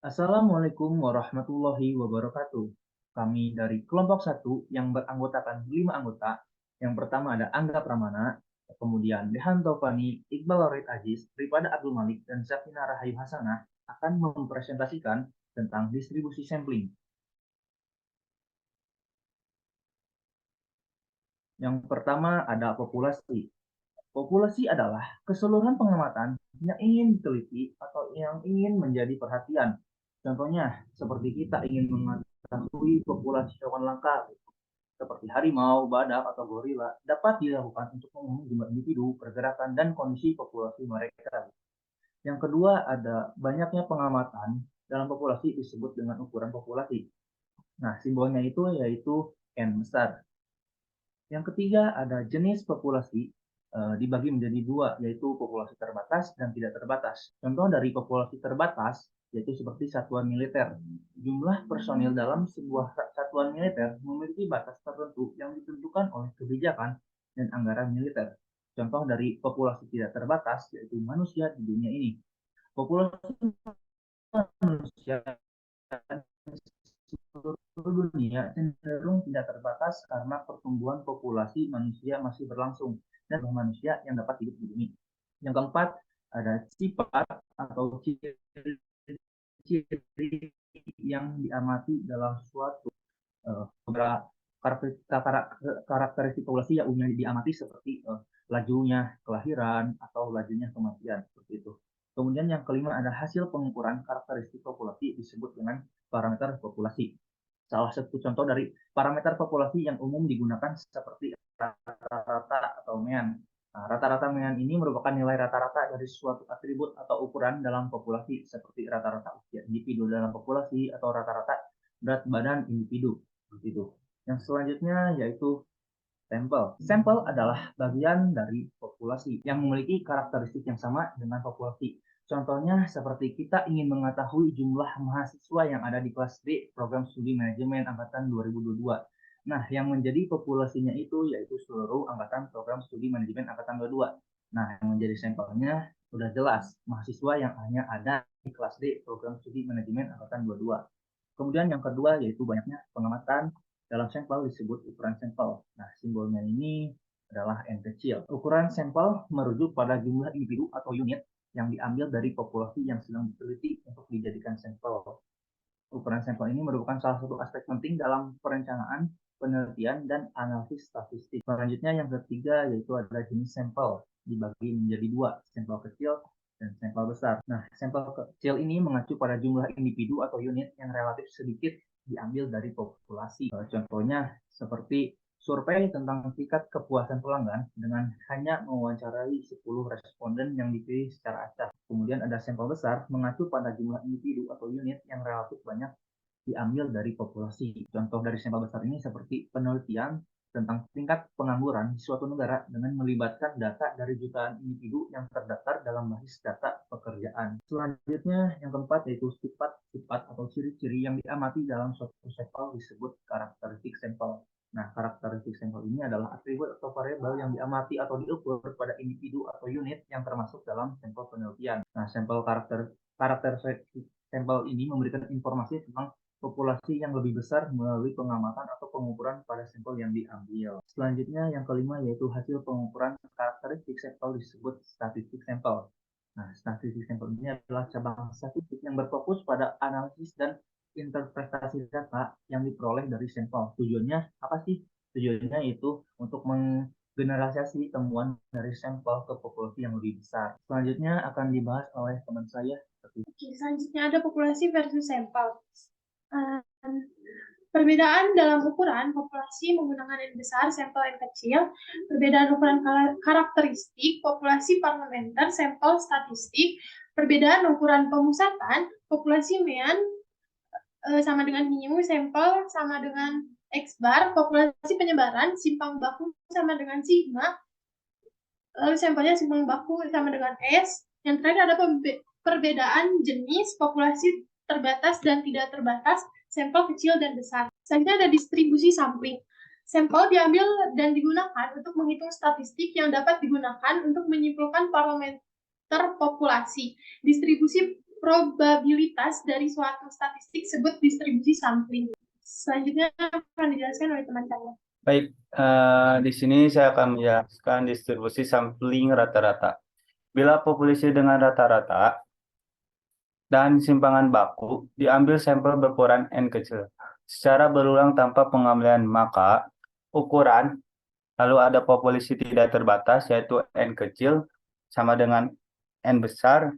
Assalamualaikum warahmatullahi wabarakatuh. Kami dari kelompok satu yang beranggotakan 5 anggota. Yang pertama ada Angga Pramana, kemudian Dehan Taufani, Iqbal Larid Aziz, Ripada Abdul Malik, dan Zakina Rahayu Hasanah akan mempresentasikan tentang distribusi sampling. Yang pertama ada populasi. Populasi adalah keseluruhan pengamatan yang ingin diteliti atau yang ingin menjadi perhatian. Contohnya, seperti kita ingin mengetahui populasi hewan langka, seperti harimau, badak, atau gorila, dapat dilakukan untuk mengumumkan jumlah individu, pergerakan, dan kondisi populasi mereka. Yang kedua, ada banyaknya pengamatan dalam populasi disebut dengan ukuran populasi. Nah, simbolnya itu yaitu N besar. Yang ketiga ada jenis populasi dibagi menjadi dua, yaitu populasi terbatas dan tidak terbatas. Contoh dari populasi terbatas yaitu seperti satuan militer. Jumlah personil dalam sebuah satuan militer memiliki batas tertentu yang ditentukan oleh kebijakan dan anggaran militer. Contoh dari populasi tidak terbatas yaitu manusia di dunia ini. Populasi manusia seluruh dunia cenderung tidak terbatas karena pertumbuhan populasi manusia masih berlangsung dan manusia yang dapat hidup di bumi. Yang keempat, ada sifat atau ciri yang diamati dalam suatu karakteristik populasi yang umumnya diamati seperti lajunya kelahiran atau lajunya kematian seperti itu. Kemudian yang kelima ada hasil pengukuran karakteristik populasi disebut dengan parameter populasi. Salah satu contoh dari parameter populasi yang umum digunakan seperti rata-rata atau mean. Nah, rata-rata mean ini merupakan nilai rata-rata dari suatu atribut atau ukuran dalam populasi seperti rata-rata usia individu dalam populasi atau rata-rata berat badan individu. Seperti itu. Yang selanjutnya yaitu sampel. Sampel adalah bagian dari populasi yang memiliki karakteristik yang sama dengan populasi. Contohnya seperti kita ingin mengetahui jumlah mahasiswa yang ada di kelas D program studi manajemen angkatan 2022. Nah, yang menjadi populasinya itu yaitu seluruh angkatan program studi manajemen angkatan 22. Nah, yang menjadi sampelnya sudah jelas, mahasiswa yang hanya ada di kelas D program studi manajemen angkatan 22. Kemudian yang kedua yaitu banyaknya pengamatan dalam sampel disebut ukuran sampel. Nah, simbolnya ini adalah N kecil. Ukuran sampel merujuk pada jumlah individu atau unit yang diambil dari populasi yang sedang diteliti untuk dijadikan sampel. Ukuran sampel ini merupakan salah satu aspek penting dalam perencanaan, penelitian, dan analisis statistik. Selanjutnya yang ketiga yaitu ada jenis sampel, dibagi menjadi dua, sampel kecil dan sampel besar. Nah, sampel kecil ini mengacu pada jumlah individu atau unit yang relatif sedikit diambil dari populasi. Contohnya seperti survei tentang tingkat kepuasan pelanggan dengan hanya mewawancarai 10 responden yang dipilih secara acak. Kemudian ada sampel besar mengacu pada jumlah individu atau unit yang relatif banyak diambil dari populasi. Contoh dari sampel besar ini seperti penelitian tentang tingkat pengangguran di suatu negara dengan melibatkan data dari jutaan individu yang terdaftar dalam basis data pekerjaan. Selanjutnya yang keempat yaitu sifat-sifat atau ciri-ciri yang diamati dalam suatu sampel disebut karakteristik sampel. Nah, karakteristik sampel ini adalah atribut atau variabel yang diamati atau diukur pada individu atau unit yang termasuk dalam sampel penelitian. Nah, sampel karakter sampel ini memberikan informasi tentang populasi yang lebih besar melalui pengamatan atau pengukuran pada sampel yang diambil. Selanjutnya yang kelima yaitu hasil pengukuran karakteristik sampel disebut statistik sampel. Nah, statistik sampel ini adalah cabang statistik yang berfokus pada analisis dan interpretasi data yang diperoleh dari sampel. Tujuannya apa sih? Tujuannya itu untuk menggeneralisasi temuan dari sampel ke populasi yang lebih besar. Selanjutnya akan dibahas oleh teman saya. Oke, selanjutnya ada populasi versus sampel. Perbedaan dalam ukuran populasi menggunakan N besar, sampel N kecil, perbedaan ukuran karakteristik, populasi parlementer, sampel statistik, perbedaan ukuran pemusatan, populasi mean sama dengan mu, sampel sama dengan X bar, populasi penyebaran, simpang baku sama dengan sigma, lalu sampelnya simpang baku sama dengan S. Yang terakhir ada perbedaan jenis populasi terbatas dan tidak terbatas, sampel kecil dan besar. Selanjutnya ada distribusi sampling. Sampel diambil dan digunakan untuk menghitung statistik yang dapat digunakan untuk menyimpulkan parameter populasi. Distribusi probabilitas dari suatu statistik sebut distribusi sampling. Selanjutnya akan dijelaskan oleh teman saya. Baik, di sini saya akan menjelaskan distribusi sampling rata-rata. Bila populasi dengan rata-rata dan simpangan baku diambil sampel berukuran N kecil secara berulang tanpa pengambilan, maka ukuran lalu ada populasi tidak terbatas yaitu N kecil sama dengan N besar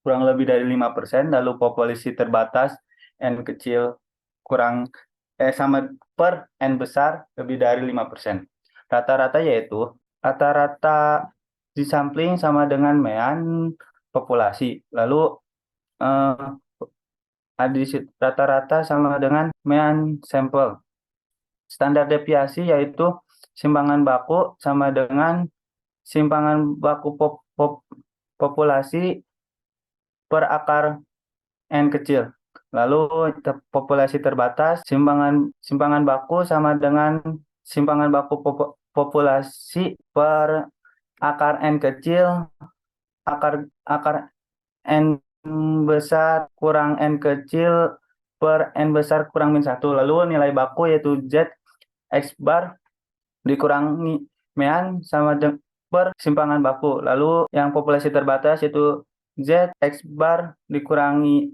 kurang lebih dari 5%, lalu populasi terbatas N kecil sama per N besar lebih dari 5%. Rata-rata yaitu rata-rata disampling sama dengan mean populasi. Lalu rata-rata sama dengan mean sampel. Standar deviasi yaitu simpangan baku sama dengan simpangan baku populasi per akar N kecil. Lalu populasi terbatas, simpangan baku sama dengan simpangan baku populasi per akar N kecil, akar N besar kurang N kecil per N besar kurang min 1. Lalu nilai baku yaitu Z X bar dikurangi mean sama per simpangan baku. Lalu yang populasi terbatas yaitu Z X bar dikurangi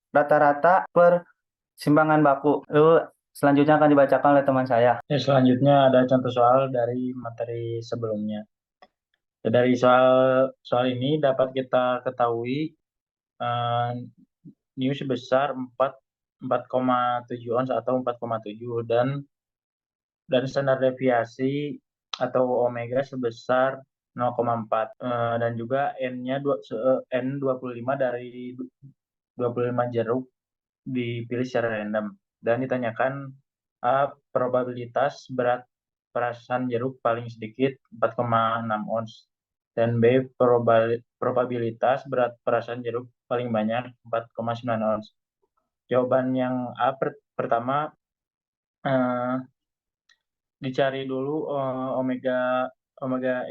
rata-rata per simpangan baku. Lalu selanjutnya akan dibacakan oleh teman saya. Selanjutnya ada contoh soal dari materi sebelumnya. Dari soal ini dapat kita ketahui nu sebesar 4,7 ons atau 4,7 dan standar deviasi atau omega sebesar 0,4 dan juga N-nya N25 dari 25 jeruk dipilih secara random dan ditanyakan A. Probabilitas berat perasan jeruk paling sedikit 4,6 ons dan B. Probabilitas berat perasan jeruk paling banyak 4,9 ons. Jawaban yang A pertama dicari dulu omega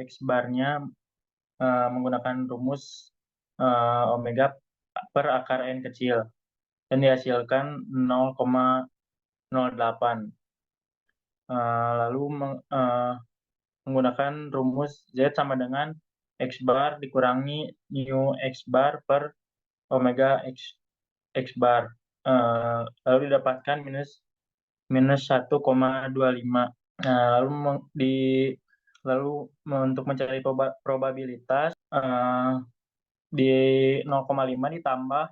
X barnya menggunakan rumus omega per akar N kecil dan dihasilkan 0,08. Lalu menggunakan rumus Z sama dengan X bar dikurangi mu X bar per omega X bar. Lalu didapatkan minus 1,25. Lalu untuk mencari probabilitas di 0,5 ditambah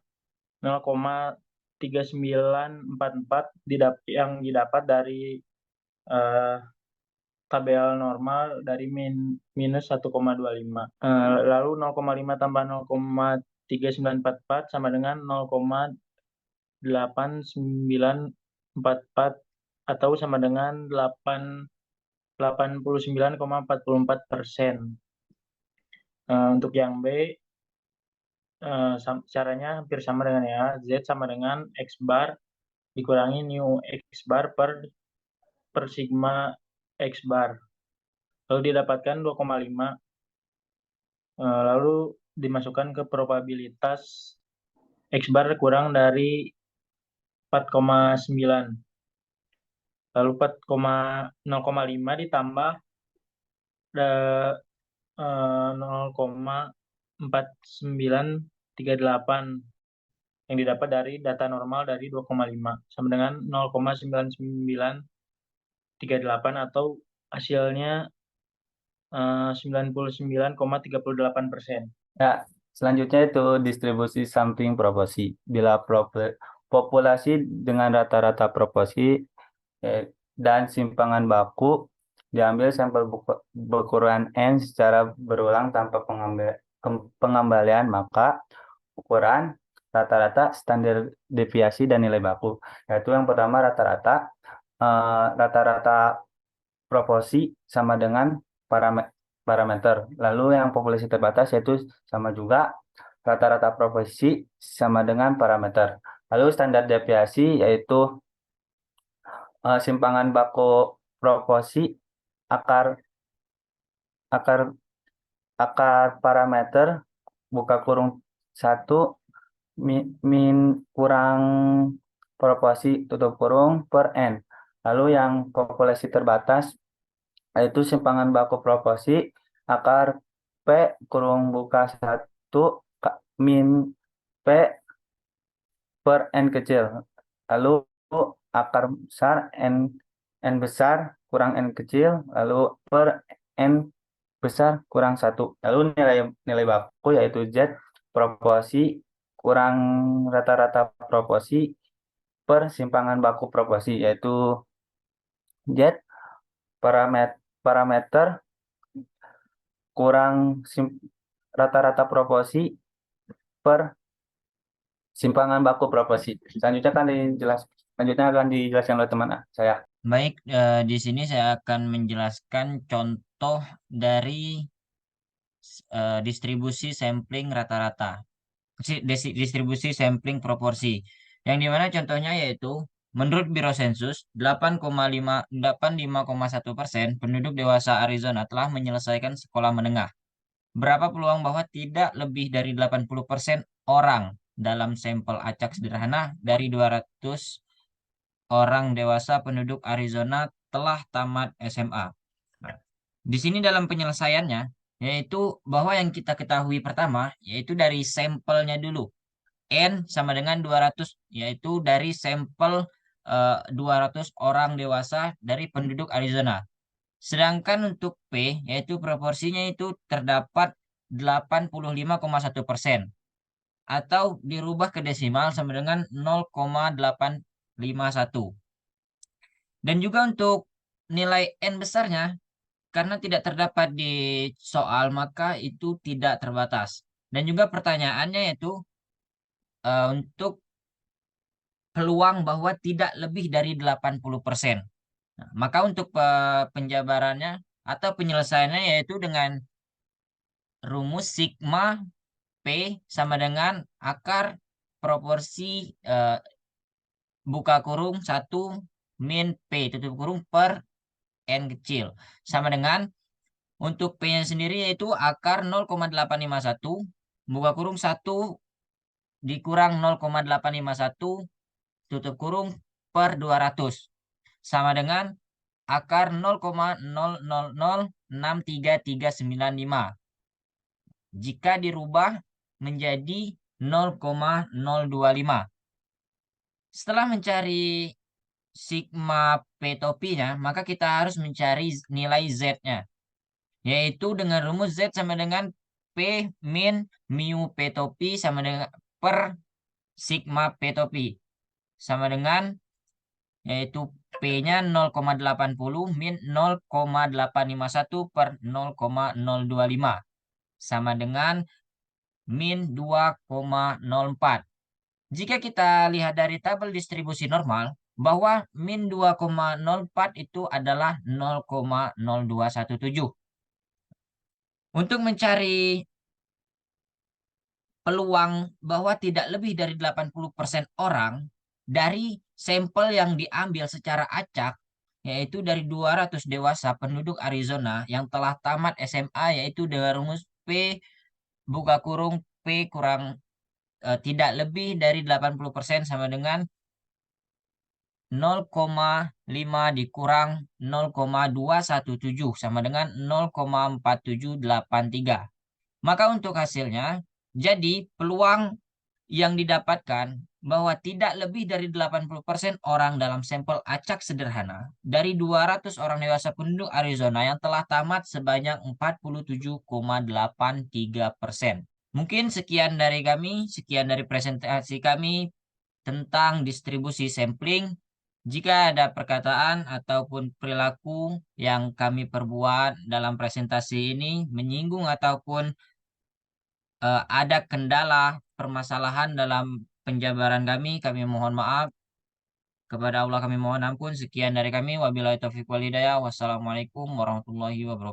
0,3944 yang didapat dari tabel normal dari minus 1,25. Lalu 0,5 tambah 0,3944 sama dengan 0,8944 atau sama dengan 89,44%. Untuk yang B caranya hampir sama dengan ya, Z sama dengan X bar dikurangi mu X bar per sigma X bar. Lalu didapatkan 2,5. Lalu dimasukkan ke probabilitas X bar kurang dari 4,9. Lalu 0,5 ditambah 0,4938 yang didapat dari data normal dari 2,5 sama dengan 0,9938 atau hasilnya 99,38%. Ya, selanjutnya itu distribusi sampling proporsi. Bila populasi dengan rata-rata proporsi dan simpangan baku diambil sampel berukuran N secara berulang tanpa pengembalian, maka ukuran rata-rata, standar deviasi, dan nilai baku. Yaitu yang pertama rata-rata proporsi sama dengan parameter. Lalu yang populasi terbatas yaitu sama juga rata-rata proporsi sama dengan parameter. Lalu standar deviasi yaitu simpangan baku proporsi akar parameter buka kurung 1 min kurang proporsi tutup kurung per N. Lalu yang populasi terbatas yaitu simpangan baku proporsi akar P kurung buka 1 min P per N kecil. Lalu akar besar N besar kurang N kecil, lalu per N besar kurang 1. Lalu nilai baku yaitu Z proporsi kurang rata-rata proporsi per simpangan baku proporsi, yaitu Z parameter kurang rata-rata proporsi per simpangan baku proporsi. Selanjutnya akan dijelaskan oleh teman saya. Baik, di sini saya akan menjelaskan contoh dari distribusi sampling rata-rata, distribusi sampling proporsi. Yang dimana contohnya yaitu menurut Biro Sensus 85,1% penduduk dewasa Arizona telah menyelesaikan sekolah menengah. Berapa peluang bahwa tidak lebih dari 80% orang dalam sampel acak sederhana dari 200 orang dewasa penduduk Arizona telah tamat SMA. Nah, di sini dalam penyelesaiannya, yaitu bahwa yang kita ketahui pertama, yaitu dari sampelnya dulu. N sama dengan 200, yaitu dari sampel 200 orang dewasa dari penduduk Arizona. Sedangkan untuk P, yaitu proporsinya itu terdapat 85,1%. Atau dirubah ke desimal sama dengan 0,851. Dan juga untuk nilai N besarnya, karena tidak terdapat di soal, maka itu tidak terbatas. Dan juga pertanyaannya yaitu untuk peluang bahwa tidak lebih dari 80%. Nah, maka untuk penjabarannya atau penyelesaiannya yaitu dengan rumus sigma P sama dengan akar proporsi buka kurung 1 min P tutup kurung per N kecil. Sama dengan untuk P-nya sendiri yaitu akar 0,851 buka kurung 1 dikurang 0,851 tutup kurung per 200. Sama dengan akar 0,0006335. Jika dirubah menjadi 0,025. Setelah mencari sigma P topinya, maka kita harus mencari nilai Z-nya. Yaitu dengan rumus Z sama dengan P min mu P topi sama dengan per sigma P topi. Sama dengan yaitu P-nya 0,80 min 0,851 per 0,025. Sama dengan min 2,04. Jika kita lihat dari tabel distribusi normal, bahwa min 2,04 itu adalah 0,0217. Untuk mencari peluang bahwa tidak lebih dari 80% orang dari sampel yang diambil secara acak, yaitu dari 200 dewasa penduduk Arizona yang telah tamat SMA, yaitu dengan rumus P buka kurung P kurang tidak lebih dari 80% sama dengan 0,5 dikurang 0,217 sama dengan 0,4783. Maka untuk hasilnya, jadi peluang yang didapatkan bahwa tidak lebih dari 80% orang dalam sampel acak sederhana dari 200 orang dewasa penduduk Arizona yang telah tamat sebanyak 47,83%. Mungkin sekian dari kami, sekian dari presentasi kami tentang distribusi sampling. Jika ada perkataan ataupun perilaku yang kami perbuat dalam presentasi ini menyinggung ataupun ada kendala permasalahan dalam penjabaran kami mohon maaf. Kepada Allah kami mohon ampun. Sekian dari kami. Wabillahi taufiq wal hidayah. Wassalamualaikum warahmatullahi wabarakatuh.